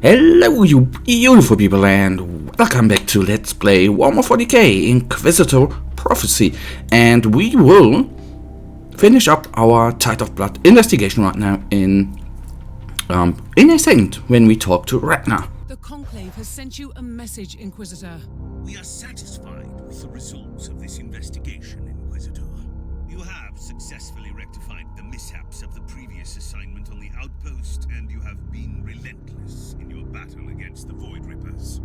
Hello you beautiful people and welcome back to Let's Play Warhammer 40k Inquisitor Prophecy, and we will finish up our Tide of Blood investigation right now in a second when we talk to Ragnar. The Conclave has sent you a message, Inquisitor. We are satisfied with the results of this investigation, Inquisitor. You have successfully rectified the mishaps of the previous assignment on the outpost, and you have been relentless in your battle against the Void Rippers.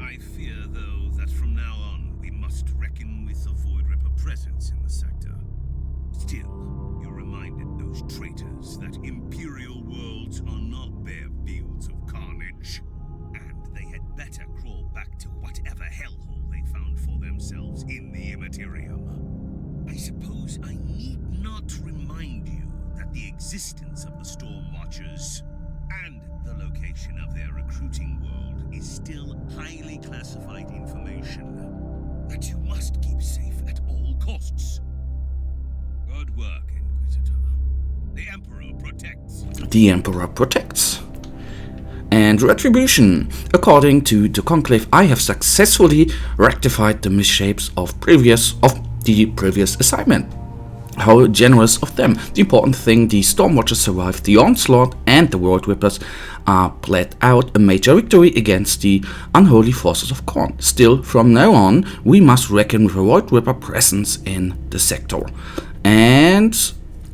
I fear, though, that from now on we must reckon with the Void Ripper presence in the sector. Still, you reminded those traitors that Imperial worlds are not bare fields of carnage, and they had better crawl back to whatever hellhole they found for themselves in the Immaterium. I suppose I need not remind you that the existence of the Storm Watchers and the location of their recruiting world is still highly classified information that you must keep safe at all costs. Good work, Inquisitor. The Emperor protects. The Emperor protects. And retribution. According to the Conclave, I have successfully rectified the misshapes of the previous assignment. How generous of them. The important thing, the Stormwatchers survived the onslaught and the World Rippers are bled out, a major victory against the unholy forces of Khorne. Still, from now on, we must reckon with a World Ripper presence in the sector. And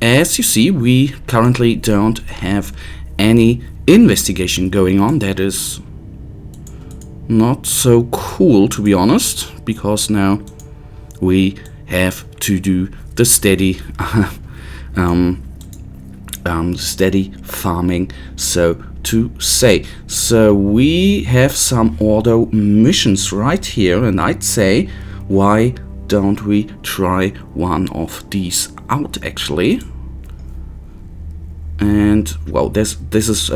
as you see, we currently don't have any investigation going on. That is not so cool, to be honest, because now we have to do the steady steady farming, so to say. So we have some auto missions right here, and I'd say, why don't we try one of these out actually? And well, this is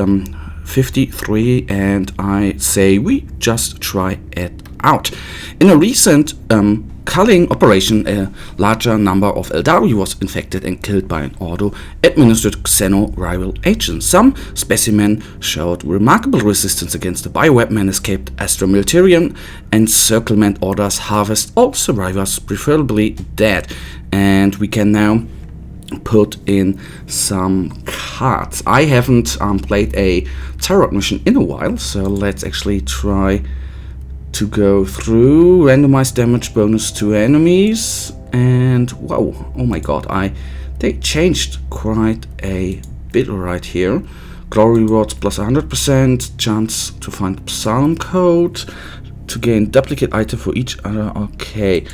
53, and I say we just try it out. In a recent culling operation, a larger number of Eldari was infected and killed by an auto-administered xeno-rival agent. Some specimens showed remarkable resistance against the bioweapon and escaped Astro-Militarian encirclement orders. Harvest all survivors, preferably dead. And we can now put in some cards. I haven't played a tarot mission in a while, so let's actually try to go through. Randomized damage bonus to enemies, and wow, oh my god, they changed quite a bit right here. Glory rewards plus 100%, chance to find psalm code, to gain duplicate item for each other. Okay.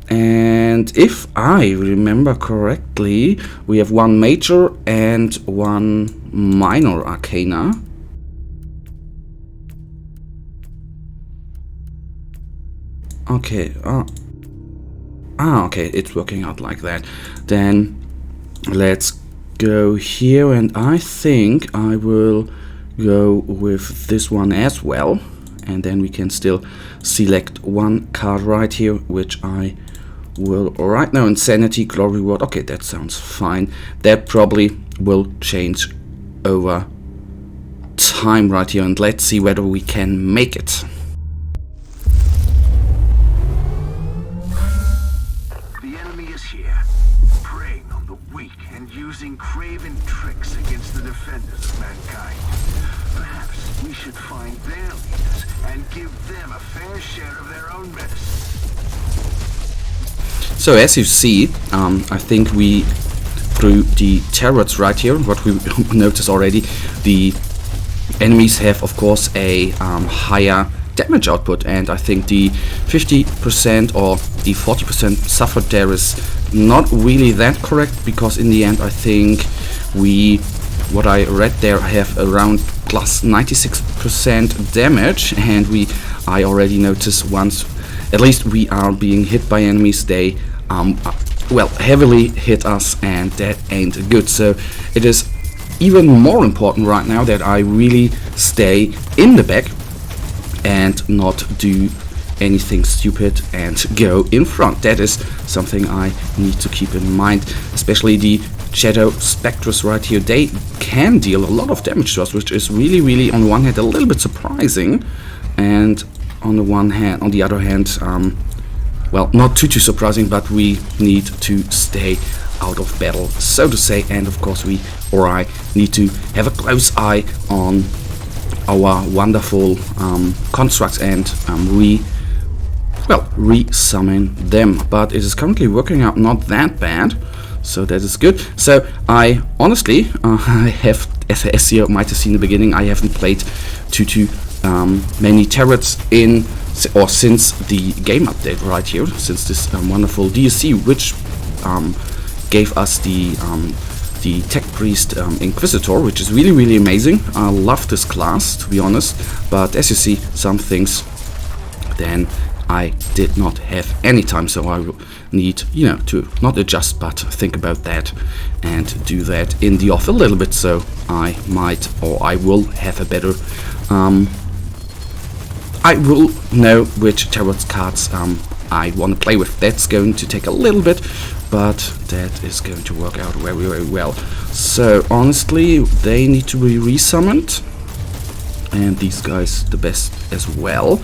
And if I remember correctly, we have one major and one minor arcana. Okay, okay, it's working out like that. Then let's go here, and I think I will go with this one as well. And then we can still select one card right here, which I will right now. Insanity, Glory Reward. Okay, that sounds fine. That probably will change over time right here, and let's see whether we can make it. Using craven tricks against the defenders of mankind. Perhaps we should find their leaders and give them a fair share of their own medicine. So as you see, I think we, through the turrets right here, what we noticed already, the enemies have of course a higher damage output, and I think the 50% or the 40% suffered there is not really that correct, because in the end I think what I read there, have around plus 96% damage, and I already noticed once at least we are being hit by enemies, they well, heavily hit us, and that ain't good. So it is even more important right now that I really stay in the back and not do anything stupid and go in front. That is something I need to keep in mind, especially the Shadow Spectres right here. They can deal a lot of damage to us, which is really on the one hand a little bit surprising, and on the other hand, well, not too surprising, but we need to stay out of battle, so to say, and of course I need to have a close eye on our wonderful constructs and re-summon them. But it is currently working out not that bad, so that is good. So I honestly, I have, as you might have seen in the beginning, I haven't played too many turrets since the game update right here, since this wonderful DLC, which gave us the Tech Priest Inquisitor, which is really amazing. I love this class, to be honest, but as you see, some things then I did not have any time, so I need, to not adjust but think about that and do that in the off a little bit, so I might, or I will have a better I will know which tarot cards I want to play with. That's going to take a little bit, but that is going to work out very well. So honestly, they need to be resummoned, and these guys the best as well.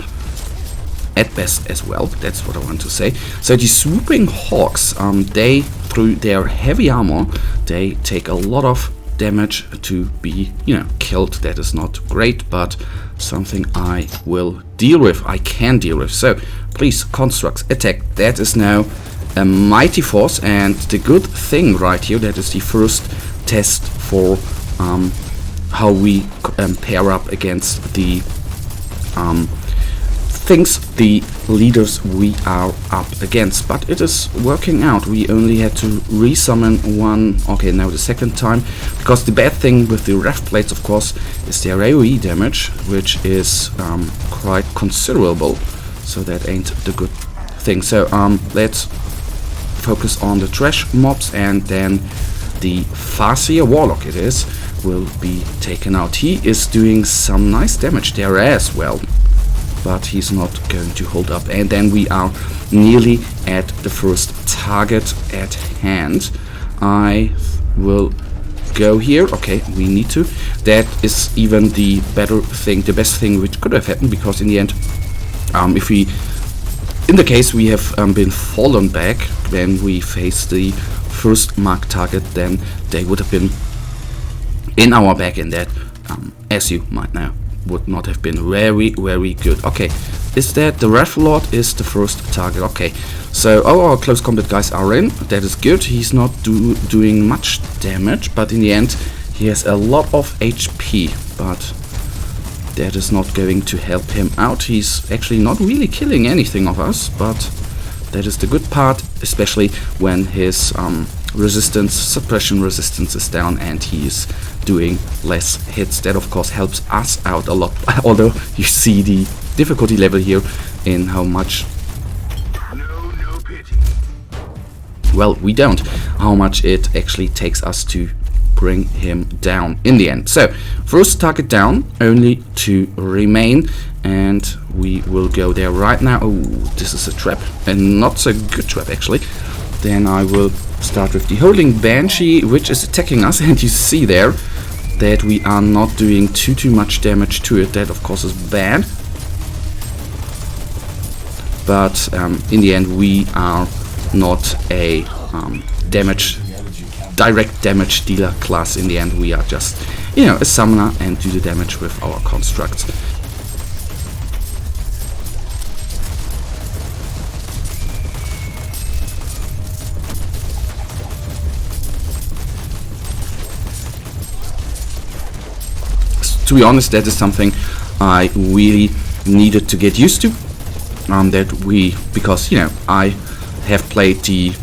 At best as well, that's what I want to say. So the swooping hawks, they, through their heavy armor, they take a lot of damage to be, killed. That is not great, but something I will deal with. I can deal with. So please, constructs, attack. That is now a mighty force, and the good thing right here, that is the first test for how we pair up against the the leaders we are up against. But it is working out. We only had to resummon one, okay, now the second time, because the bad thing with the ref plates, of course, is their AoE damage, which is quite considerable, so that ain't the good thing. So let's focus on the trash mobs, and then the Farseer Warlock it is will be taken out. He is doing some nice damage there as well, but he's not going to hold up. And then we are nearly at the first target at hand. I will go here. Okay, we need to. That is even the better thing, the best thing which could have happened, because in the end, if we, in the case we have been fallen back, then we face the first marked target, then they would have been in our back, and that, as you might know, would not have been very good. Okay, is that the Wrath Lord is the first target? Okay, so our close combat guys are in. That is good. He's not doing much damage, but in the end he has a lot of HP, but that is not going to help him out. He's actually not really killing anything of us, but that is the good part, especially when his suppression resistance is down and he is doing less hits. That of course helps us out a lot, although you see the difficulty level here in how much, No pity. well, we don't, how much it actually takes us to bring him down in the end. So first target down, only to remain, and we will go there right now. Oh, this is a trap, and not so good trap actually. Then I will start with the Holding Banshee, which is attacking us, and you see there that we are not doing too much damage to it. That of course is bad, but in the end we are not a direct damage dealer class. In the end we are just, a summoner and do the damage with our constructs. To be honest, that is something I really needed to get used to. Because I have played the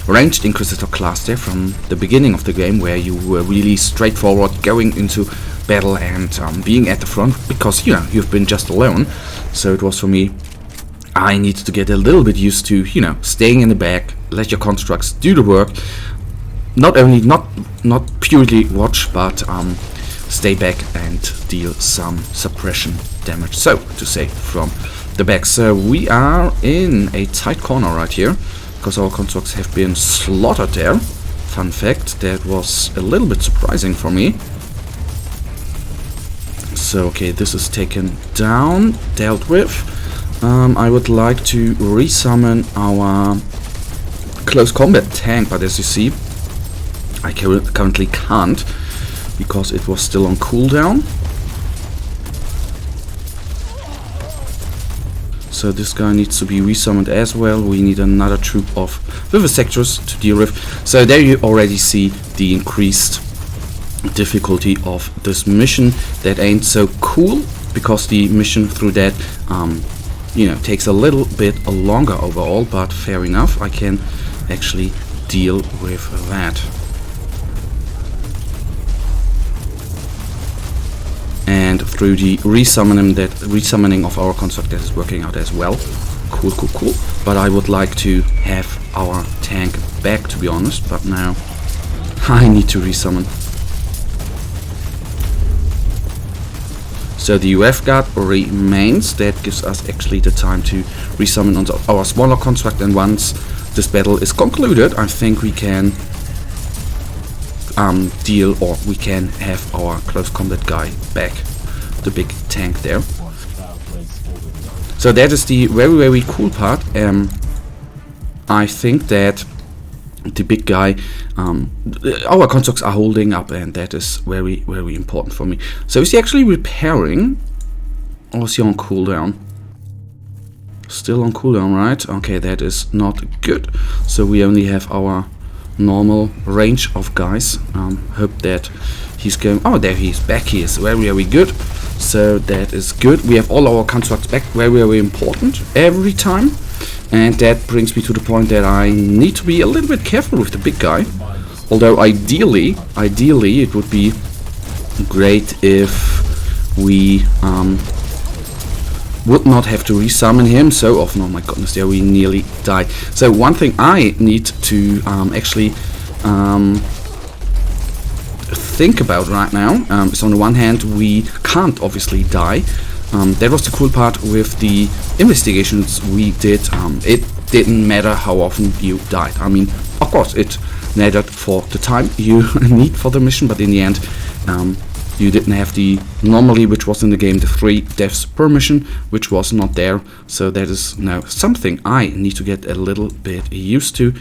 ranged Inquisitor class there from the beginning of the game, where you were really straightforward going into battle and being at the front, because you've been just alone. So it was for me, I needed to get a little bit used to staying in the back, let your constructs do the work, not purely watch, but stay back and deal some suppression damage, so to say, from the back. So we are in a tight corner right here, because our constructs have been slaughtered there. Fun fact, that was a little bit surprising for me. So okay, this is taken down, dealt with. I would like to resummon our close combat tank, but as you see, I currently can't, because it was still on cooldown. So this guy needs to be resummoned as well. We need another troop of vivisectors to deal with. So there you already see the increased difficulty of this mission. That ain't so cool, because the mission through that you know, takes a little bit longer overall, but fair enough, I can actually deal with that. And through the resummoning of our construct, that is working out as well. Cool, cool, cool. But I would like to have our tank back, to be honest, but now I need to resummon. So the UF guard remains. That gives us actually the time to resummon on our smaller construct, and once this battle is concluded, I think we can we can have our close combat guy back, the big tank there. So that is the very, very cool part. I think that the big guy, our constructs are holding up, and that is very, very important for me. So is he actually repairing, or is he on cooldown? Still on cooldown, right? Okay, that is not good. So we only have our normal range of guys. Hope that he's going. Oh, there he is back. He is very, very good. So that is good. We have all our constructs back. Very, very important every time. And that brings me to the point that I need to be a little bit careful with the big guy. Although ideally it would be great if we would not have to resummon him so often. Oh my goodness, there we nearly died. So one thing I need to actually think about right now is, on the one hand, we can't obviously die. That was the cool part with the investigations we did. It didn't matter how often you died. I mean, of course it mattered for the time you need for the mission, but in the end you didn't have the normally, which was in the game, the 3 deaths per mission, which was not there. So that is now something I need to get a little bit used to.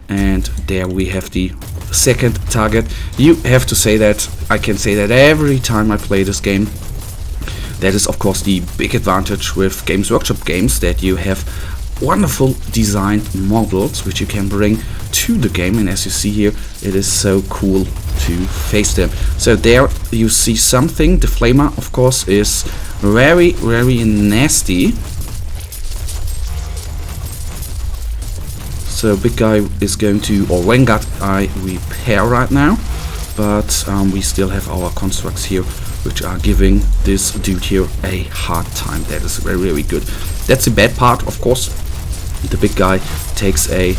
And there we have the second target. You have to say that, I can say that every time I play this game. That is of course the big advantage with Games Workshop games, that you have wonderful designed models which you can bring to the game, and as you see here, it is so cool to face them. So there you see something. The flamer of course is very, very nasty. So big guy is going to, or Vanguard I repair right now, but we still have our constructs here which are giving this dude here a hard time. That is very, very good. That's the bad part, of course. The big guy takes a...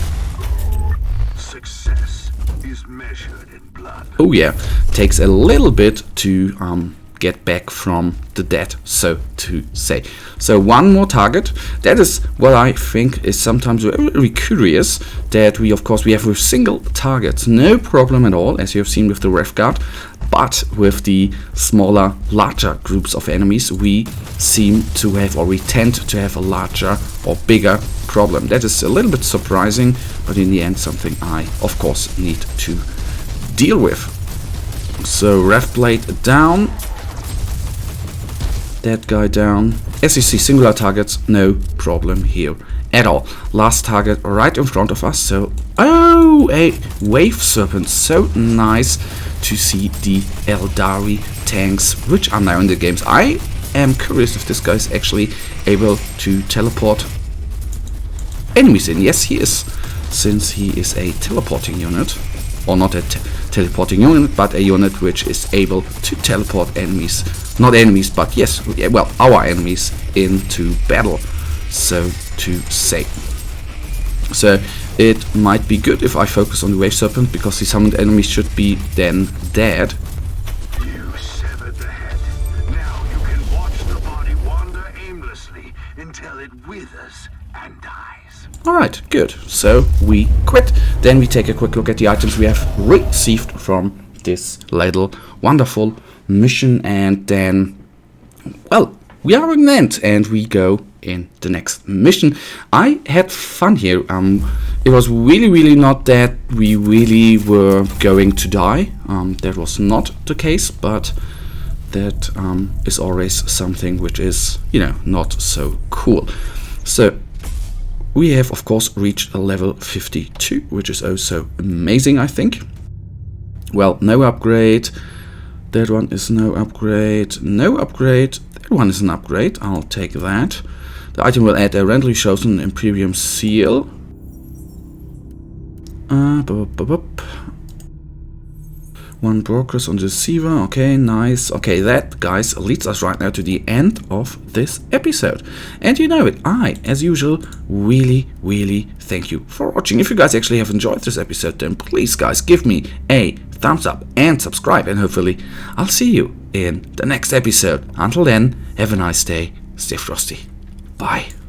Success is measured in blood. Oh yeah, takes a little bit to get back from the dead, so to say. So one more target. That is what I think is sometimes very, very curious, that we, of course, we have with single targets, no problem at all, as you have seen with the Ref Guard. But with the smaller, larger groups of enemies, we seem to have, or we tend to have, a larger or bigger problem. That is a little bit surprising, but in the end something I, of course, need to deal with. So Ref Blade down. That guy down. As you see, singular targets, no problem here at all. Last target right in front of us. So, oh, a Wave Serpent. So nice to see the Eldari tanks, which are now in the games. I am curious if this guy is actually able to teleport enemies in. Yes, he is, since he is a teleporting unit. Or not a teleporting unit, but a unit which is able to teleport enemies. Not enemies, but yes, well, our enemies into battle, so to say. So it might be good if I focus on the Wave Serpent, because the summoned enemies should be then dead. You severed the head. Now you can watch the body wander aimlessly until it withers and dies. Alright, good. So we quit. Then we take a quick look at the items we have received from this little wonderful mission, and then, well, we are in the end and we go in the next mission. I had fun here. It was really not that we really were going to die. That was not the case, but that is always something which is, you know, not so cool. So we have, of course, reached a level 52, which is also amazing, I think. Well, no upgrade. That one is no upgrade. No upgrade. That one is an upgrade. I'll take that. The item will add a randomly chosen Imperium seal. One progress on the deceiver. Okay, nice. Okay, that, guys, leads us right now to the end of this episode. And you know it, I, as usual, really thank you for watching. If you guys actually have enjoyed this episode, then please, guys, give me a thumbs up and subscribe. And hopefully, I'll see you in the next episode. Until then, have a nice day. Stay frosty. Bye.